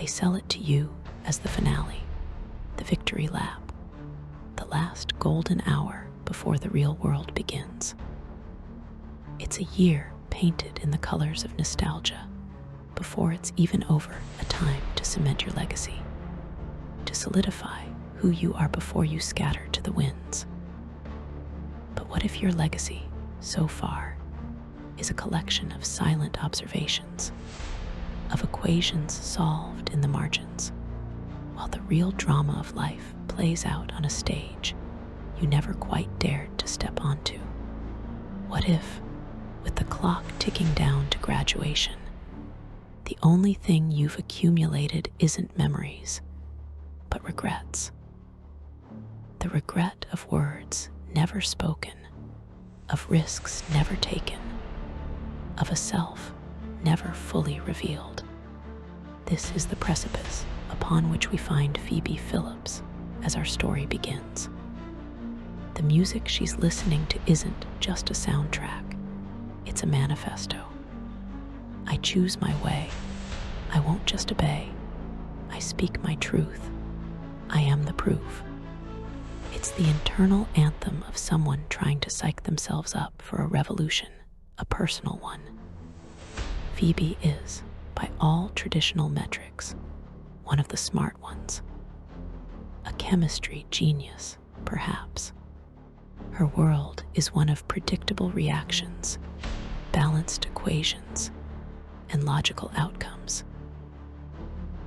They sell it to you as the finale, the victory lap, the last golden hour before the real world begins. It's a year painted in the colors of nostalgia before it's even over, a time to cement your legacy, to solidify who you are before you scatter to the winds. But what if your legacy, so far, is a collection of silent observations, of equations solved in the margins, while the real drama of life plays out on a stage you never quite dared to step onto? What if, with the clock ticking down to graduation, the only thing you've accumulated isn't memories, but regrets? The regret of words never spoken, of risks never taken, of a self never fully revealed. This is the precipice upon which we find Phoebe Phillips as our story begins. The music she's listening to isn't just a soundtrack, it's a manifesto. I choose my way. I won't just obey. I speak my truth. I am the proof. It's the internal anthem of someone trying to psych themselves up for a revolution, a personal one. Phoebe is, by all traditional metrics, one of the smart ones. A chemistry genius, perhaps. Her world is one of predictable reactions, balanced equations, and logical outcomes.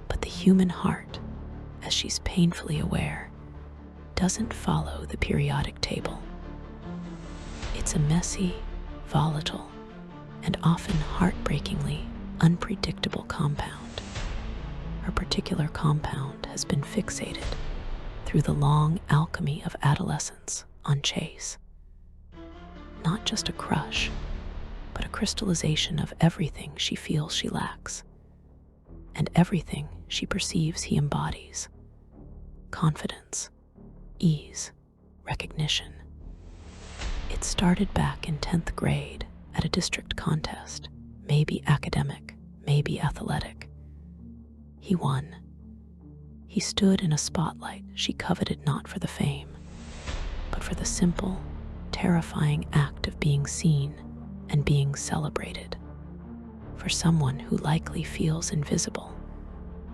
But the human heart, as she's painfully aware, doesn't follow the periodic table. It's a messy, volatile, and often heartbreakingly unpredictable compound. Her particular compound has been fixated through the long alchemy of adolescence on chase. Not just a crush, but a crystallization of everything she feels she lacks, and everything she perceives he embodies: confidence, ease, recognition. It started back in 10th grade at a district contest, maybe academic, maybe athletic. He won. He stood in a spotlight she coveted not for the fame, but for the simple, terrifying act of being seen and being celebrated. For someone who likely feels invisible,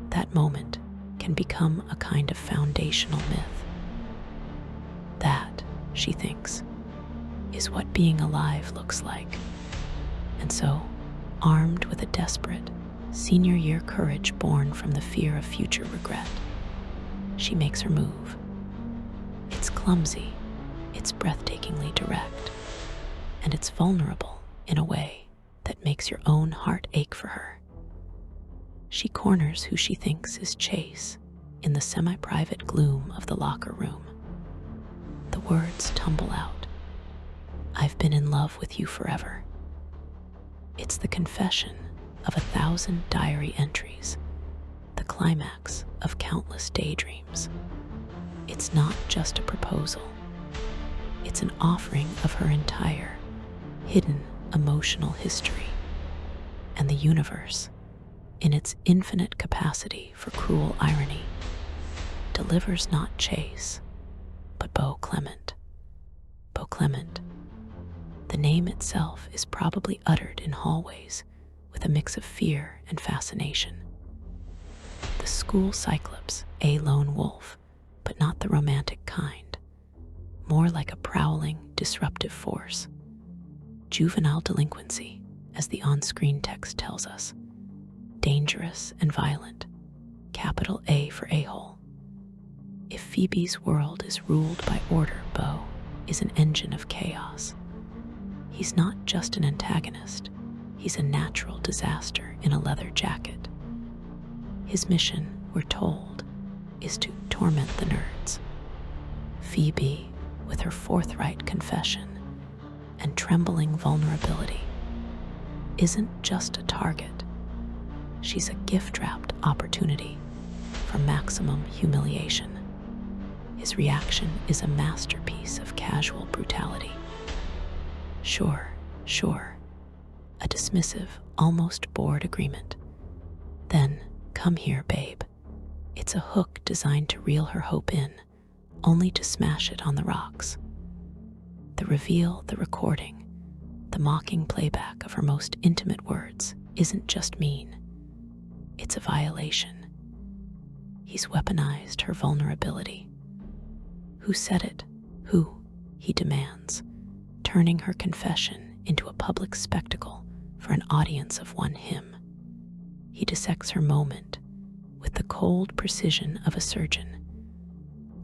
that moment can become a kind of foundational myth. That, she thinks, is what being alive looks like. And so, armed with a desperate, senior year courage born from the fear of future regret, she makes her move. It's clumsy, it's breathtakingly direct, and it's vulnerable in a way that makes your own heart ache for her. She corners who she thinks is Chase in the semi-private gloom of the locker room. The words tumble out. "I've been in love with you forever." It's the confession of 1,000 diary entries, the climax of countless daydreams. It's not just a proposal. It's an offering of her entire, hidden emotional history. And the universe, in its infinite capacity for cruel irony, delivers not Chase, but Beau Clement. Beau Clement. The name itself is probably uttered in hallways with a mix of fear and fascination. The school cyclops, a lone wolf, but not the romantic kind, more like a prowling, disruptive force. Juvenile delinquency, as the on-screen text tells us. Dangerous and violent, capital A for a-hole. If Phoebe's world is ruled by order, Beau is an engine of chaos. He's not just an antagonist, he's a natural disaster in a leather jacket. His mission, we're told, is to torment the nerds. Phoebe, with her forthright confession and trembling vulnerability, isn't just a target. She's a gift-wrapped opportunity for maximum humiliation. His reaction is a masterpiece of casual brutality. Sure, a dismissive, almost bored agreement. Then "Come here, babe." It's a hook designed to reel her hope in, only to smash it on the rocks. The reveal, the recording, the mocking playback of her most intimate words isn't just mean. It's a violation. He's weaponized her vulnerability. Who said it? Who? He demands, turning her confession into a public spectacle for an audience of one him. He dissects her moment with the cold precision of a surgeon,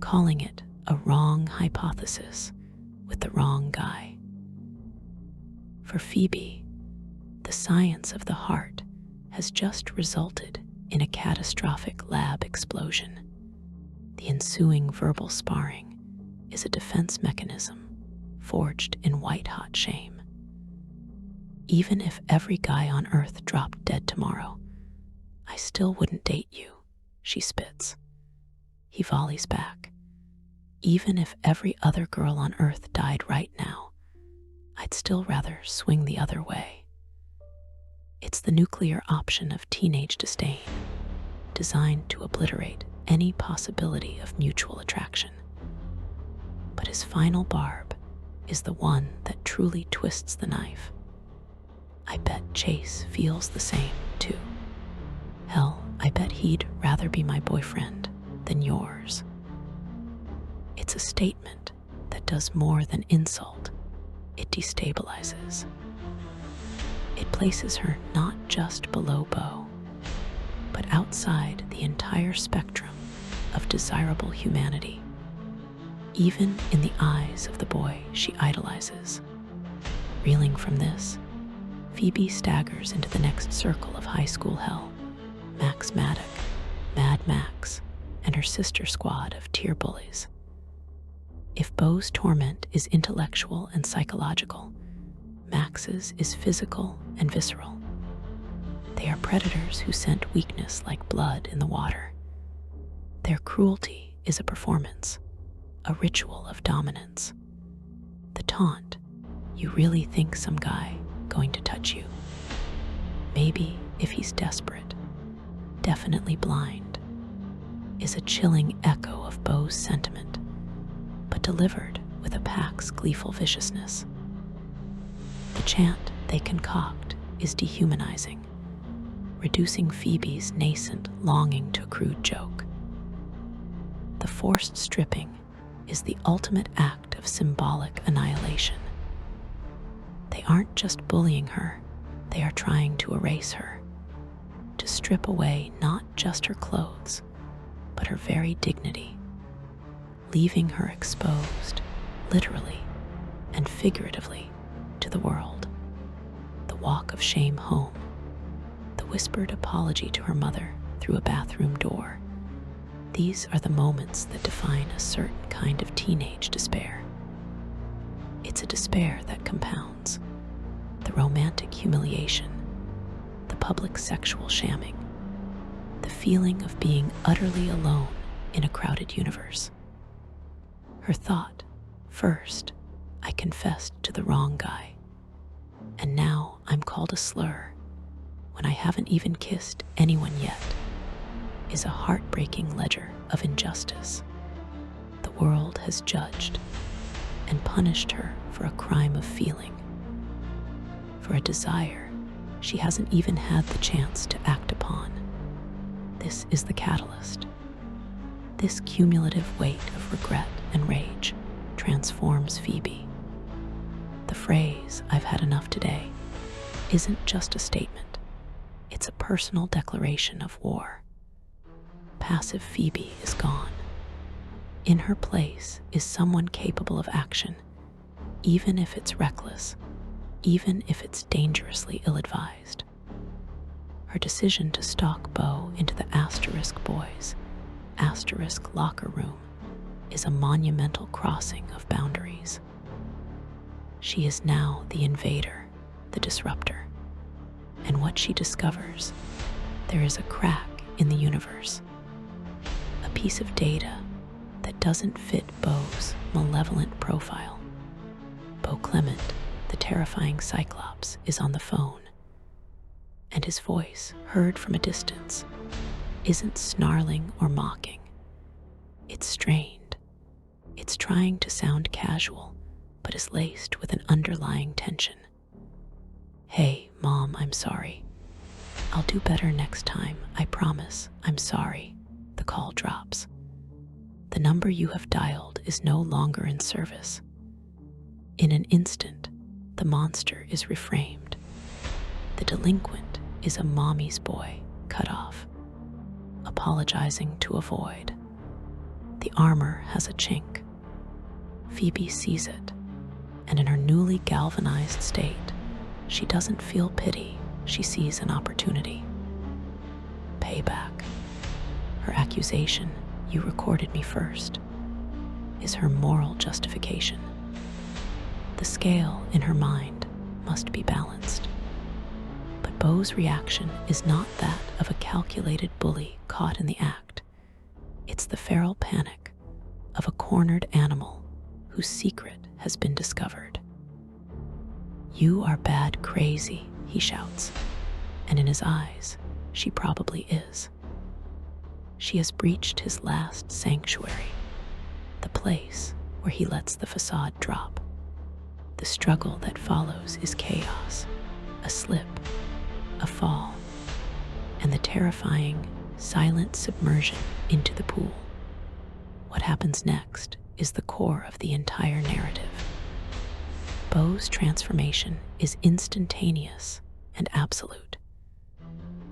calling it a wrong hypothesis with the wrong guy. For Phoebe, the science of the heart has just resulted in a catastrophic lab explosion. The ensuing verbal sparring is a defense mechanism forged in white-hot shame. "Even if every guy on Earth dropped dead tomorrow, I still wouldn't date you," she spits. He volleys back. "Even if every other girl on Earth died right now, I'd still rather swing the other way." It's the nuclear option of teenage disdain, designed to obliterate any possibility of mutual attraction. But his final barb is the one that truly twists the knife. "I bet Chase feels the same, too. Hell, I bet he'd rather be my boyfriend than yours." It's a statement that does more than insult. It destabilizes. It places her not just below Beau, but outside the entire spectrum of desirable humanity, even in the eyes of the boy she idolizes. Reeling from this, Phoebe staggers into the next circle of high school hell. Max Maddock, Mad Max, and her sister squad of tier bullies. If Beau's torment is intellectual and psychological, Max's is physical and visceral. They are predators who scent weakness like blood in the water. Their cruelty is a performance, a ritual of dominance. The taunt, "You really think some guy going to touch you? Maybe if he's desperate, definitely blind," is a chilling echo of Beau's sentiment, but delivered with a pack's gleeful viciousness. The chant they concoct is dehumanizing, reducing Phoebe's nascent longing to a crude joke. The forced stripping is the ultimate act of symbolic annihilation. They aren't just bullying her, they are trying to erase her, to strip away not just her clothes, but her very dignity, leaving her exposed, literally and figuratively, to the world. The walk of shame home, the whispered apology to her mother through a bathroom door. These are the moments that define a certain kind of teenage despair. It's a despair that compounds. The romantic humiliation, the public sexual shamming, the feeling of being utterly alone in a crowded universe. Her thought, first, "I confessed to the wrong guy, and now I'm called a slur when I haven't even kissed anyone yet," is a heartbreaking ledger of injustice. The world has judged and punished her for a crime of feeling, for a desire she hasn't even had the chance to act upon. This is the catalyst. This cumulative weight of regret and rage transforms Phoebe. The phrase, "I've had enough today," isn't just a statement. It's a personal declaration of war. Passive Phoebe is gone. In her place is someone capable of action, even if it's reckless, even if it's dangerously ill-advised. Her decision to stalk Beau into the Asterisk Boys' Asterisk locker room is a monumental crossing of boundaries. She is now the invader, the disruptor. And what she discovers, there is a crack in the universe, a piece of data that doesn't fit Beau's malevolent profile. Beau Clement, the terrifying Cyclops, is on the phone, and his voice, heard from a distance, isn't snarling or mocking. It's strained. It's trying to sound casual, but is laced with an underlying tension. "Hey, Mom, I'm sorry. I'll do better next time, I promise. I'm sorry." The call drops. The number you have dialed is no longer in service. In an instant, the monster is reframed. The delinquent is a mommy's boy cut off, apologizing to avoid. The armor has a chink. Phoebe sees it, and in her newly galvanized state, she doesn't feel pity, she sees an opportunity. Payback. Her accusation, "You recorded me first," is her moral justification. The scale in her mind must be balanced. But Beau's reaction is not that of a calculated bully caught in the act. It's the feral panic of a cornered animal whose secret has been discovered. "You are bad crazy," he shouts, and in his eyes, she probably is. She has breached his last sanctuary, the place where he lets the facade drop. The struggle that follows is chaos, a slip, a fall, and the terrifying, silent submersion into the pool. What happens next is the core of the entire narrative. Beau's transformation is instantaneous and absolute.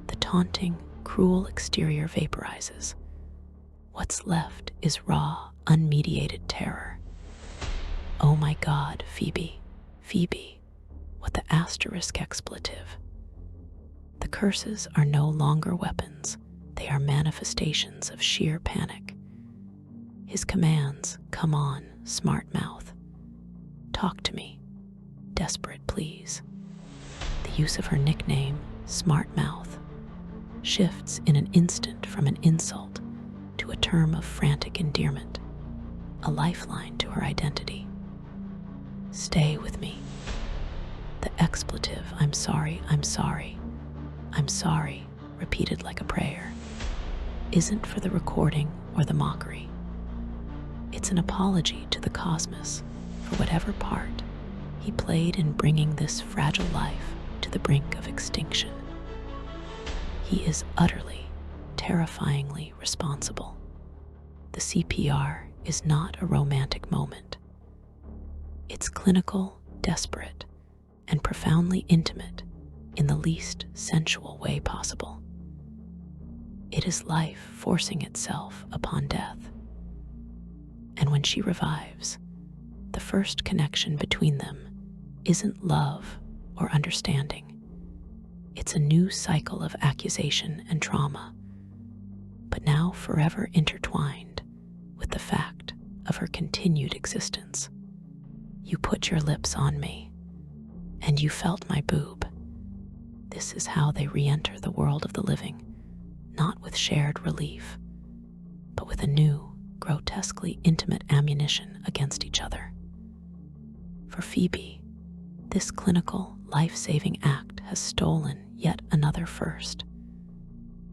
The taunting, cruel exterior vaporizes. What's left is raw, unmediated terror. "Oh my God, Phoebe, Phoebe," what the asterisk expletive. The curses are no longer weapons, they are manifestations of sheer panic. His commands, "Come on, smart mouth. Talk to me. Desperate please." The use of her nickname, Smart Mouth, shifts in an instant from an insult to a term of frantic endearment, a lifeline to her identity. "Stay with me." The expletive, "I'm sorry, I'm sorry, I'm sorry," repeated like a prayer, isn't for the recording or the mockery. It's an apology to the cosmos for whatever part he played in bringing this fragile life to the brink of extinction. He is utterly, terrifyingly responsible. The CPR is not a romantic moment. It's clinical, desperate, and profoundly intimate in the least sensual way possible. It is life forcing itself upon death. And when she revives, the first connection between them isn't love or understanding. It's a new cycle of accusation and trauma, but now forever intertwined with the fact of her continued existence. "You put your lips on me, and you felt my boob." This is how they re-enter the world of the living, not with shared relief, but with a new, grotesquely intimate ammunition against each other. For Phoebe, this clinical, life-saving act has stolen yet another first.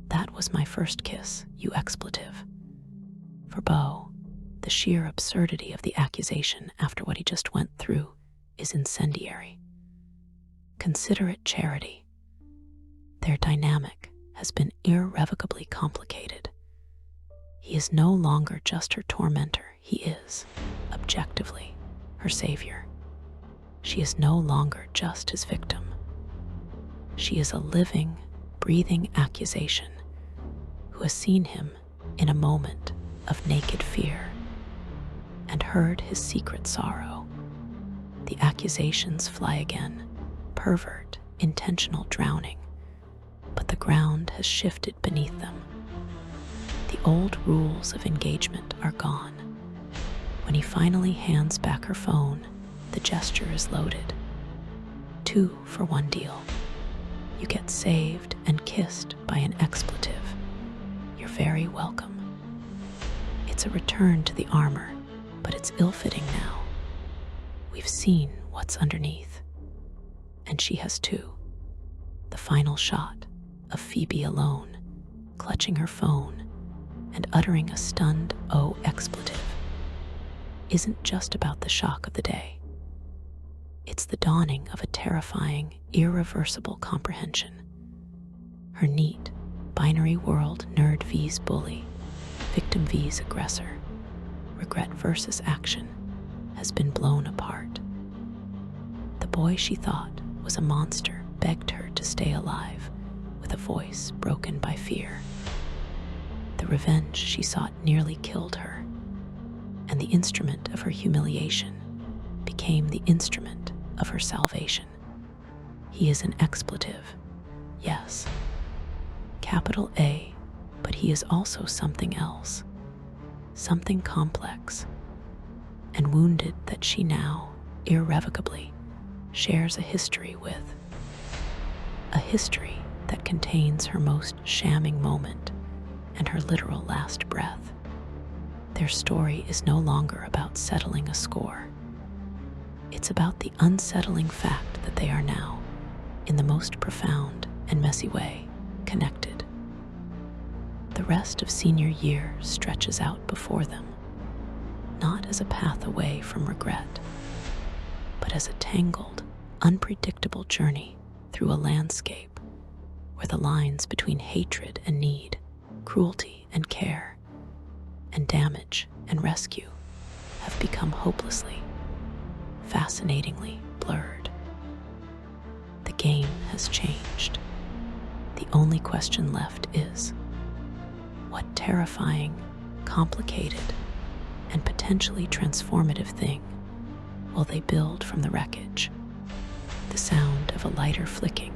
"That was my first kiss, you expletive." For Beau, the sheer absurdity of the accusation after what he just went through is incendiary. Consider it charity. Their dynamic has been irrevocably complicated. He is no longer just her tormentor, he is, objectively, her savior. She is no longer just his victim. She is a living, breathing accusation who has seen him in a moment of naked fear and heard his secret sorrow. The accusations fly again, pervert, intentional drowning, but the ground has shifted beneath them. The old rules of engagement are gone. When he finally hands back her phone, the gesture is loaded. 2 for 1 deal. You get saved and kissed by an expletive. You're very welcome. It's a return to the armor, but it's ill-fitting now. We've seen what's underneath. And she has too. The final shot of Phoebe alone, clutching her phone and uttering a stunned "oh" expletive, isn't just about the shock of the day. It's the dawning of a terrifying, irreversible comprehension. Her neat, binary world, nerd vs bully, victim vs aggressor, regret versus action, has been blown apart. The boy she thought was a monster begged her to stay alive, with a voice broken by fear. The revenge she sought nearly killed her, and the instrument of her humiliation became the instrument of her salvation. He is an expletive, yes, capital A, but he is also something else, something complex and wounded that she now, irrevocably, shares a history with. A history that contains her most shamming moment and her literal last breath. Their story is no longer about settling a score. It's about the unsettling fact that they are now, in the most profound and messy way, connected. The rest of senior year stretches out before them, not as a path away from regret, but as a tangled, unpredictable journey through a landscape where the lines between hatred and need, cruelty and care, and damage and rescue have become hopelessly, fascinatingly blurred. The game has changed. The only question left is, what terrifying, complicated, and potentially transformative thing will they build from the wreckage? The sound of a lighter flicking,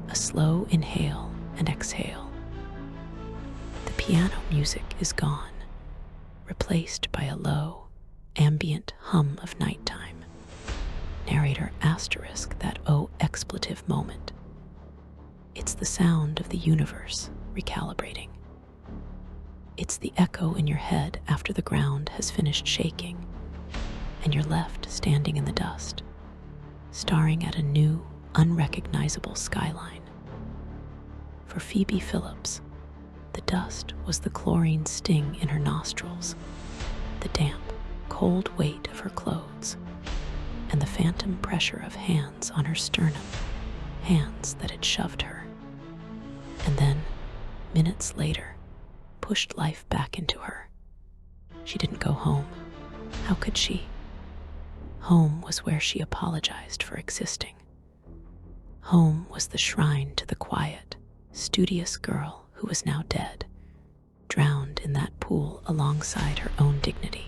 a slow inhale and exhale. The piano music is gone, replaced by a low, ambient hum of nighttime. Narrator asterisk that "oh" expletive moment. It's the sound of the universe recalibrating. It's the echo in your head after the ground has finished shaking and you're left standing in the dust, staring at a new, unrecognizable skyline. For Phoebe Phillips, the dust was the chlorine sting in her nostrils, the damp, cold weight of her clothes, and the phantom pressure of hands on her sternum, hands that had shoved her. And then, minutes later, pushed life back into her. She didn't go home. How could she? Home was where she apologized for existing. Home was the shrine to the quiet, studious girl who was now dead, drowned in that pool alongside her own dignity.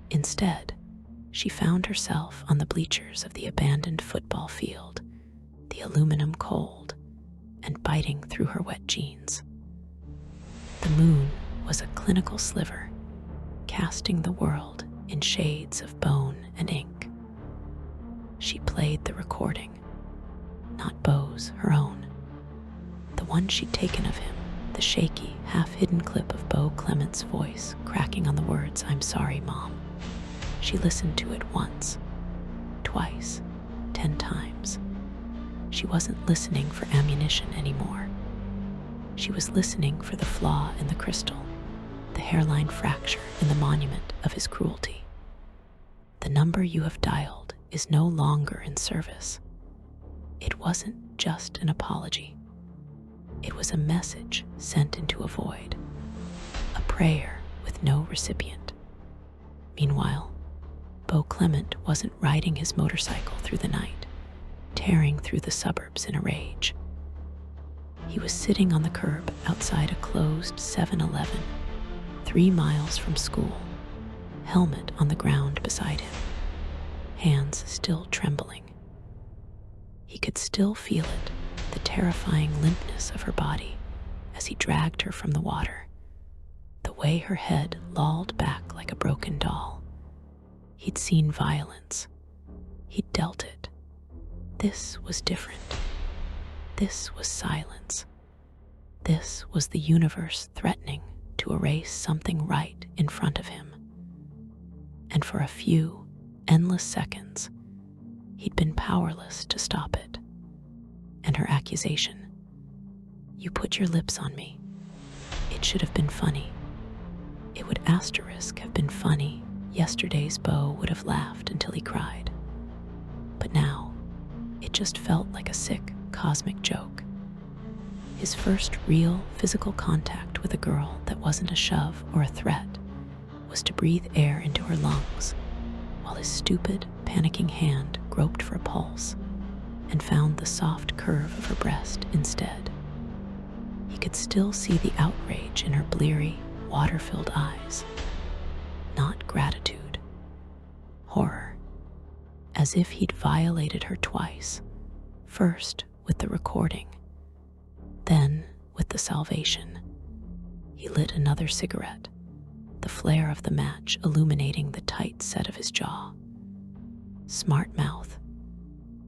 Instead, she found herself on the bleachers of the abandoned football field, the aluminum cold, and biting through her wet jeans. The moon was a clinical sliver, casting the world in shades of bone and ink. She played the recording, not Bo's, her own, the one she'd taken of him, the shaky, half-hidden clip of Bo Clement's voice cracking on the words, "I'm sorry, Mom." She listened to it once, twice, 10 times. She wasn't listening for ammunition anymore. She was listening for the flaw in the crystal, the hairline fracture in the monument of his cruelty. The number you have dialed is no longer in service. It wasn't just an apology. It was a message sent into a void, a prayer with no recipient. Meanwhile, Bo Clement wasn't riding his motorcycle through the night, tearing through the suburbs in a rage. He was sitting on the curb outside a closed 7-Eleven, 3 miles from school, helmet on the ground beside him, hands still trembling. He could still feel it, the terrifying limpness of her body as he dragged her from the water, the way her head lolled back like a broken doll. He'd seen violence. He'd dealt it. This was different. This was silence. This was the universe threatening to erase something right in front of him. And for a few endless seconds, he'd been powerless to stop it. And her accusation, You put your lips on me. It should have been funny. It would asterisk have been funny. Yesterday's Beau would have laughed until he cried. But now, it just felt like a sick, cosmic joke. His first real physical contact with a girl that wasn't a shove or a threat was to breathe air into her lungs, while his stupid, panicking hand groped for a pulse and found the soft curve of her breast instead. He could still see the outrage in her bleary, water-filled eyes. Not gratitude. Horror. As if he'd violated her twice. First with the recording, then with the salvation. He lit another cigarette, the flare of the match illuminating the tight set of his jaw. Smart mouth.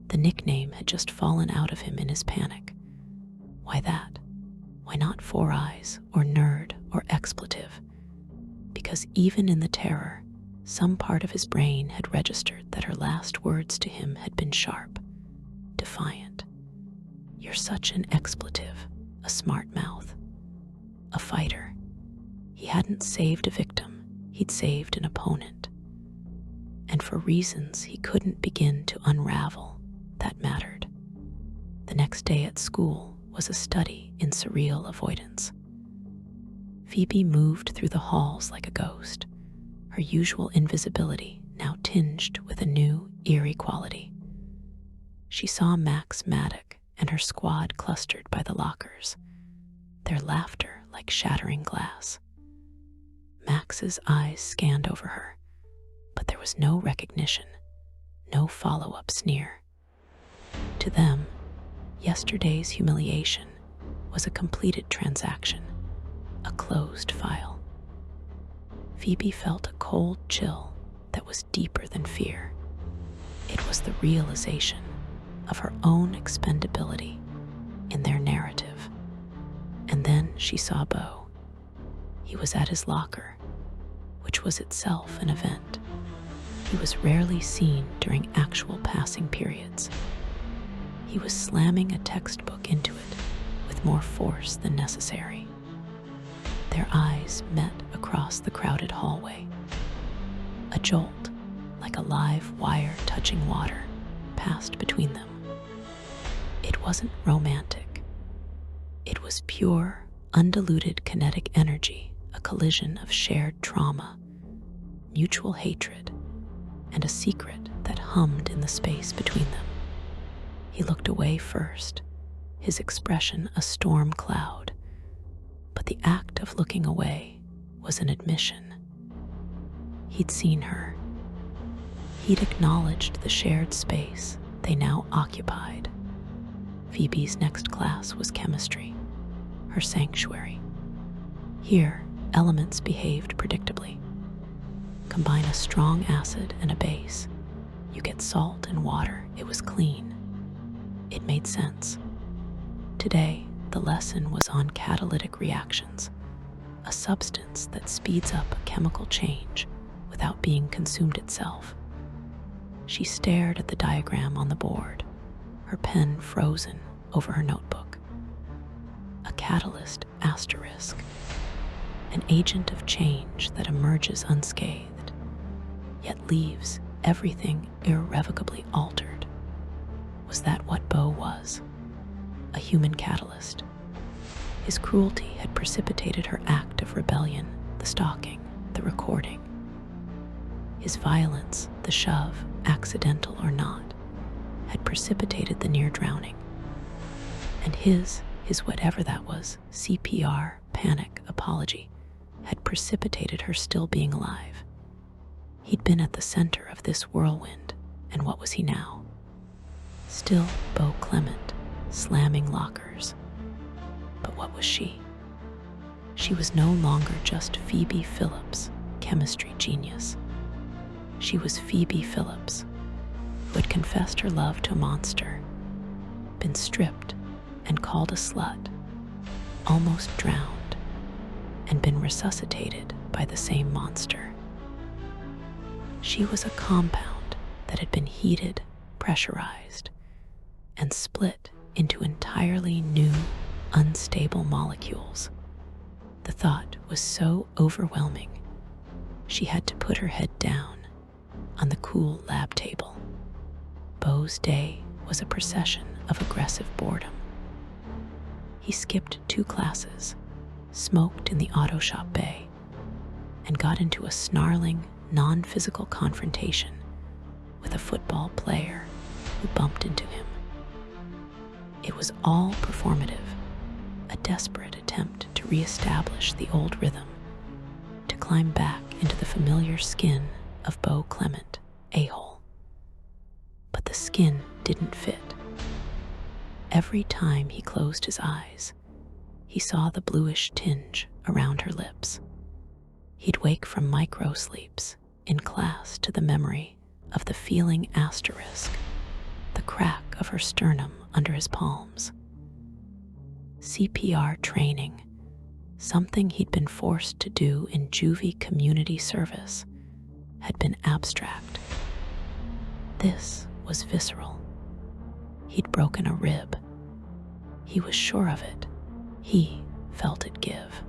The nickname had just fallen out of him in his panic. Why that? Why not Four Eyes or Nerd or Expletive? Because even in the terror, some part of his brain had registered that her last words to him had been sharp, defiant. You're such an expletive, a smart mouth, a fighter. He hadn't saved a victim, he'd saved an opponent. And for reasons he couldn't begin to unravel, that mattered. The next day at school was a study in surreal avoidance. Phoebe moved through the halls like a ghost, her usual invisibility now tinged with a new, eerie quality. She saw Max Maddock and her squad clustered by the lockers, their laughter like shattering glass. Max's eyes scanned over her, but there was no recognition, no follow-up sneer. To them, yesterday's humiliation was a completed transaction, a closed file. Phoebe felt a cold chill that was deeper than fear. It was the realization of her own expendability in their narrative. And then she saw Beau. He was at his locker, which was itself an event. He was rarely seen during actual passing periods. He was slamming a textbook into it with more force than necessary. Their eyes met across the crowded hallway. A jolt, like a live wire touching water, passed between them. It wasn't romantic. It was pure, undiluted kinetic energy, a collision of shared trauma, mutual hatred, and a secret that hummed in the space between them. He looked away first, his expression a storm cloud, but the act of looking away was an admission. He'd seen her. He'd acknowledged the shared space they now occupied. Phoebe's next class was chemistry, her sanctuary. Here, elements behaved predictably. Combine a strong acid and a base, you get salt and water. It was clean. It made sense. Today, the lesson was on catalytic reactions, a substance that speeds up a chemical change without being consumed itself. She stared at the diagram on the board, her pen frozen over her notebook. A catalyst asterisk, an agent of change that emerges unscathed, yet leaves everything irrevocably altered. Was that what Beau was? A human catalyst. His cruelty had precipitated her act of rebellion, the stalking, the recording. His violence, the shove, accidental or not, had precipitated the near drowning. And his whatever that was, CPR, panic, apology, had precipitated her still being alive. He'd been at the center of this whirlwind, and what was he now? Still Beau Clement, slamming lockers. But what was she? She was no longer just Phoebe Phillips, chemistry genius. She was Phoebe Phillips, who had confessed her love to a monster, been stripped and called a slut, almost drowned, and been resuscitated by the same monster. She was a compound that had been heated, pressurized, and split into entirely new, unstable molecules. The thought was so overwhelming, she had to put her head down on the cool lab table. Beau's day was a procession of aggressive boredom. He skipped 2 classes, smoked in the auto shop bay, and got into a snarling, non-physical confrontation with a football player who bumped into him. It was all performative, a desperate attempt to re-establish the old rhythm, to climb back into the familiar skin of Beau Clement, a-hole. But the skin didn't fit. Every time he closed his eyes, he saw the bluish tinge around her lips. He'd wake from micro-sleeps in class to the memory of the feeling asterisk, the crack of her sternum under his palms. CPR training, something he'd been forced to do in juvie community service, had been abstract. This was visceral. He'd broken a rib. He was sure of it. He felt it give.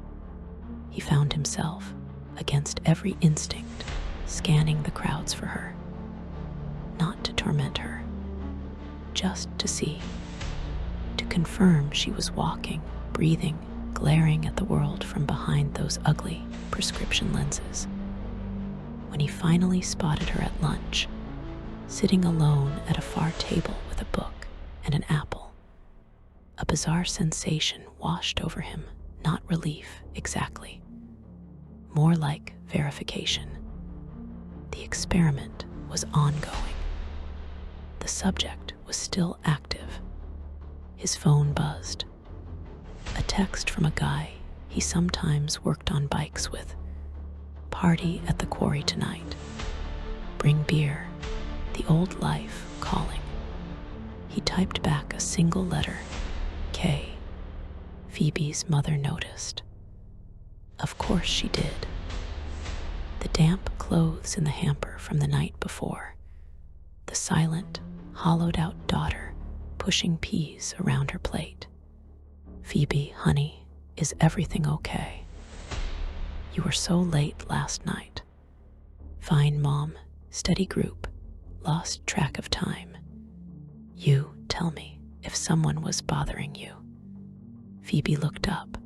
He found himself, against every instinct, scanning the crowds for her. Not to torment her, just to see, to confirm she was walking, breathing, glaring at the world from behind those ugly prescription lenses. When he finally spotted her at lunch, sitting alone at a far table with a book and an apple, a bizarre sensation washed over him, not relief exactly, more like verification. The experiment was ongoing. The subject was still active. His phone buzzed. A text from a guy he sometimes worked on bikes with. Party at the quarry tonight. Bring beer. The old life calling. He typed back a single letter, K. Phoebe's mother noticed. Of course she did. The damp clothes in the hamper from the night before. The silent, hollowed-out daughter pushing peas around her plate. Phoebe, honey, is everything okay? You were so late last night. Fine, Mom, steady group, lost track of time. You tell me if someone was bothering you. Phoebe looked up.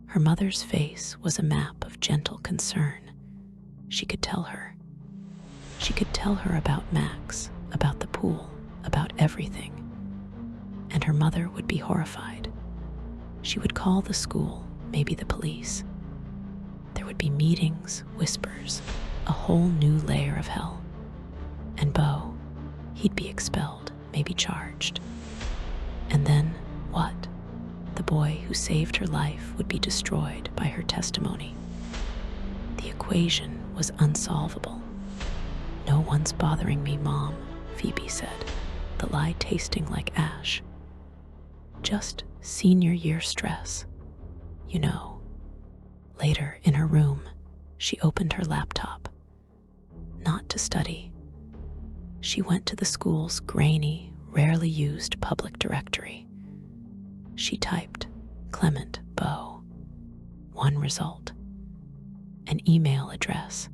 Her mother's face was a map of gentle concern. She could tell her. She could tell her about Max, about the pool, about everything. And her mother would be horrified. She would call the school, maybe the police. There would be meetings, whispers, a whole new layer of hell. And Beau, he'd be expelled, maybe charged. And then what? The boy who saved her life would be destroyed by her testimony. The equation was unsolvable. No one's bothering me, Mom, Phoebe said, the lie tasting like ash. Just senior year stress, you know. Later, in her room, she opened her laptop. Not to study. She went to the school's grainy, rarely used public directory. She typed, Clement Beau. One result. An email address,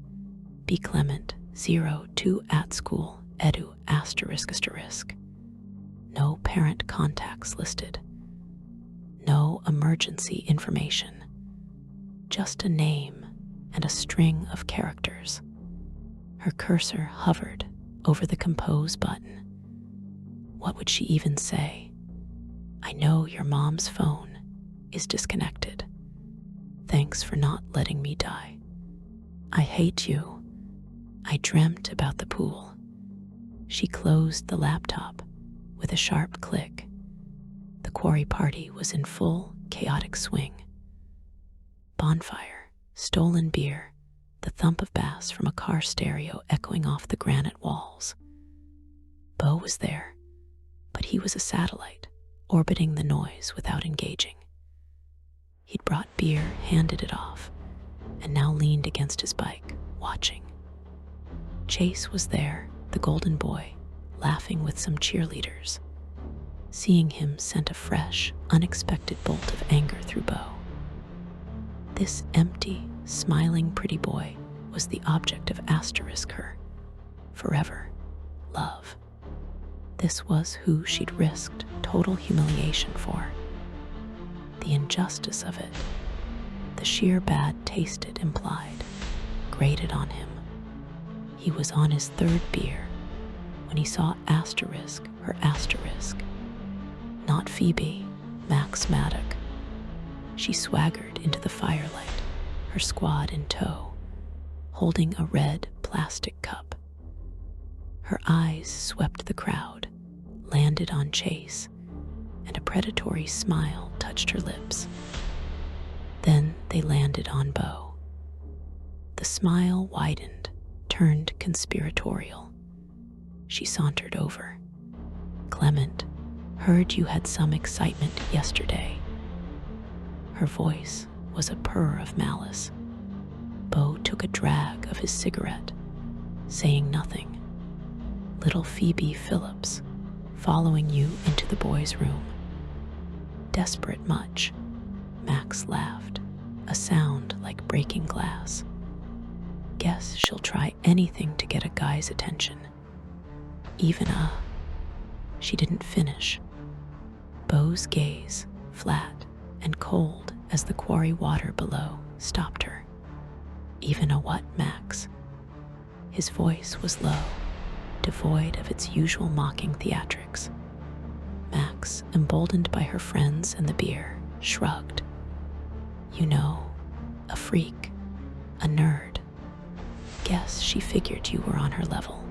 bclement02@school.edu***. No parent contacts listed. No emergency information. Just a name and a string of characters. Her cursor hovered over the compose button. What would she even say? I know your mom's phone is disconnected. Thanks for not letting me die. I hate you. I dreamt about the pool. She closed the laptop with a sharp click. The quarry party was in full, chaotic swing. Bonfire, stolen beer, the thump of bass from a car stereo echoing off the granite walls. Beau was there, but he was a satellite, orbiting the noise without engaging. He'd brought beer, handed it off, and now leaned against his bike, watching. Chase was there, the golden boy, laughing with some cheerleaders. Seeing him sent a fresh, unexpected bolt of anger through Bo. This empty, smiling pretty boy was the object of her forever love. This was who she'd risked total humiliation for. The injustice of it, the sheer bad taste it implied, grated on him. He was on his third beer when he saw her asterisk. Not Phoebe, Max Maddock. She swaggered into the firelight, her squad in tow, holding a red plastic cup. Her eyes swept the crowd, landed on Chase, and a predatory smile touched her lips. Then they landed on Bo. The smile widened, turned conspiratorial. She sauntered over. "Clement, heard you had some excitement yesterday." Her voice was a purr of malice. Bo took a drag of his cigarette, saying nothing. "Little Phoebe Phillips, following you into the boys' room." "Desperate much?" Max laughed, a sound like breaking glass. "Guess she'll try anything to get a guy's attention. Even She didn't finish. Bo's gaze, flat and cold as the quarry water below, stopped her. "Even a what, Max?" His voice was low, devoid of its usual mocking theatrics. Max, emboldened by her friends and the beer, shrugged. "You know, a freak, a nerd. Guess she figured you were on her level."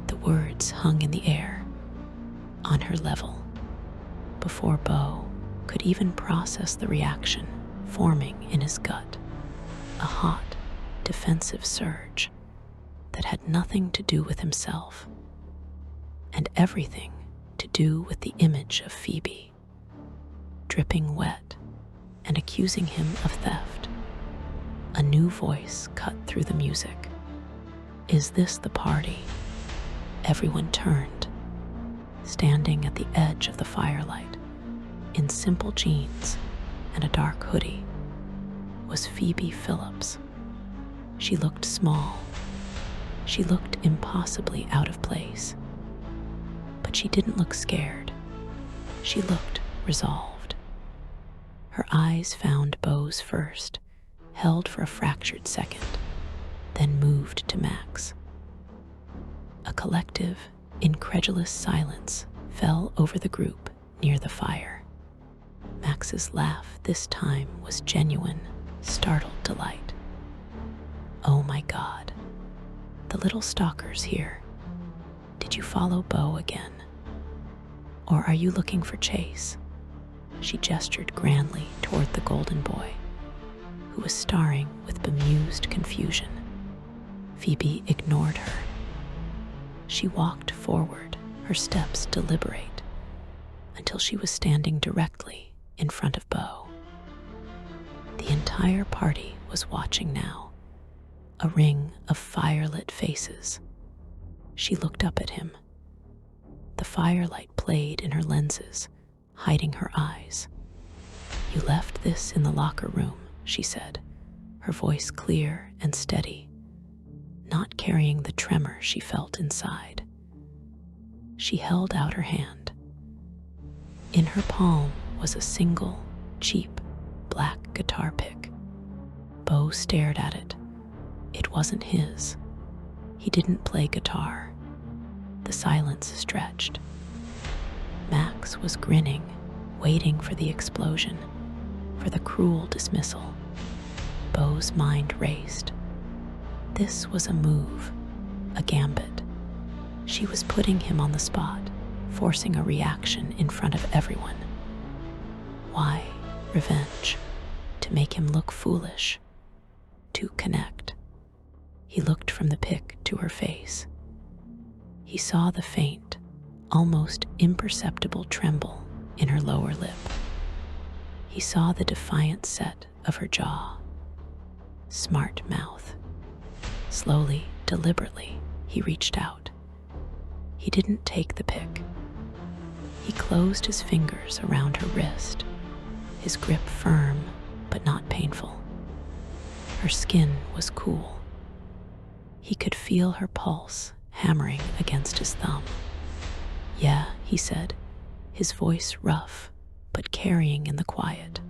The words hung in the air. On her level. Before Bo could even process the reaction forming in his gut, a hot, defensive surge that had nothing to do with himself and everything to do with the image of Phoebe, dripping wet and accusing him of theft. A new voice cut through the music. "Is this the party?" Everyone turned. Standing at the edge of the firelight, in simple jeans and a dark hoodie, was Phoebe Phillips. She looked small. She looked impossibly out of place. But she didn't look scared. She looked resolved. Her eyes found Bo's first, held for a fractured second, then moved to Max. A collective, incredulous silence fell over the group near the fire. Max's laugh this time was genuine, startled delight. "Oh my God, the little stalker's here. Did you follow Bo again? Or are you looking for Chase?" She gestured grandly toward the golden boy, who was staring with bemused confusion. Phoebe ignored her. She walked forward, her steps deliberate, until she was standing directly in front of Bo. The entire party was watching now, a ring of firelit faces. She looked up at him. The firelight played in her lenses, hiding her eyes. "You left this in the locker room," she said, her voice clear and steady, not carrying the tremor she felt inside. She held out her hand. In her palm was a single, cheap, black guitar pick. Bo stared at it. It wasn't his. He didn't play guitar. The silence stretched. Max was grinning, waiting for the explosion, for the cruel dismissal. Bo's mind raced. This was a move, a gambit. She was putting him on the spot, forcing a reaction in front of everyone. Why revenge? To make him look foolish. To connect. He looked from the pick to her face. He saw the faint, almost imperceptible tremble in her lower lip. He saw the defiant set of her jaw. Smart mouth. Slowly, deliberately, he reached out. He didn't take the pick. He He closed his fingers around her wrist, his grip firm but not painful. Her skin was cool. He could feel her pulse hammering against his thumb. "Yeah," he said, his voice rough but carrying in the quiet.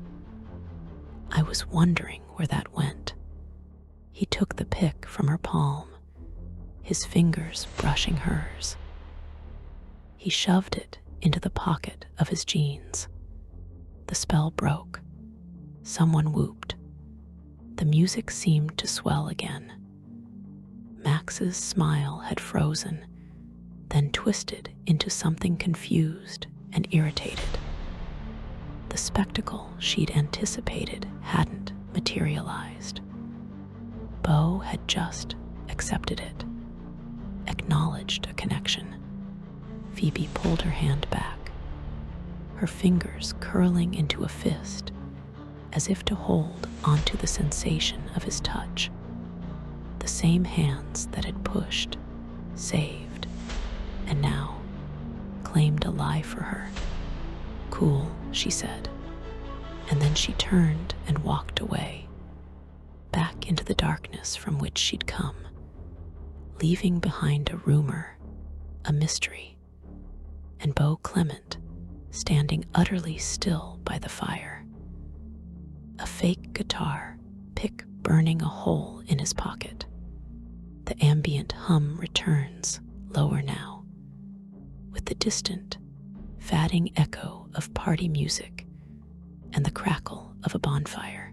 "I was wondering where that went." He took the pick from her palm, his fingers brushing hers. He shoved it into the pocket of his jeans. The spell broke. Someone whooped. The music seemed to swell again. Max's smile had frozen, then twisted into something confused and irritated. The spectacle she'd anticipated hadn't materialized. Bo had just accepted it, acknowledged a connection. Phoebe pulled her hand back, her fingers curling into a fist, as if to hold onto the sensation of his touch. The same hands that had pushed, saved, and now claimed a lie for her. "Cool," she said, and then she turned and walked away, back into the darkness from which she'd come, leaving behind a rumor, a mystery, and Bo Clement standing utterly still by the fire. A fake guitar pick burning a hole in his pocket. The ambient hum returns, lower now, with the distant, fatting echo of party music and the crackle of a bonfire.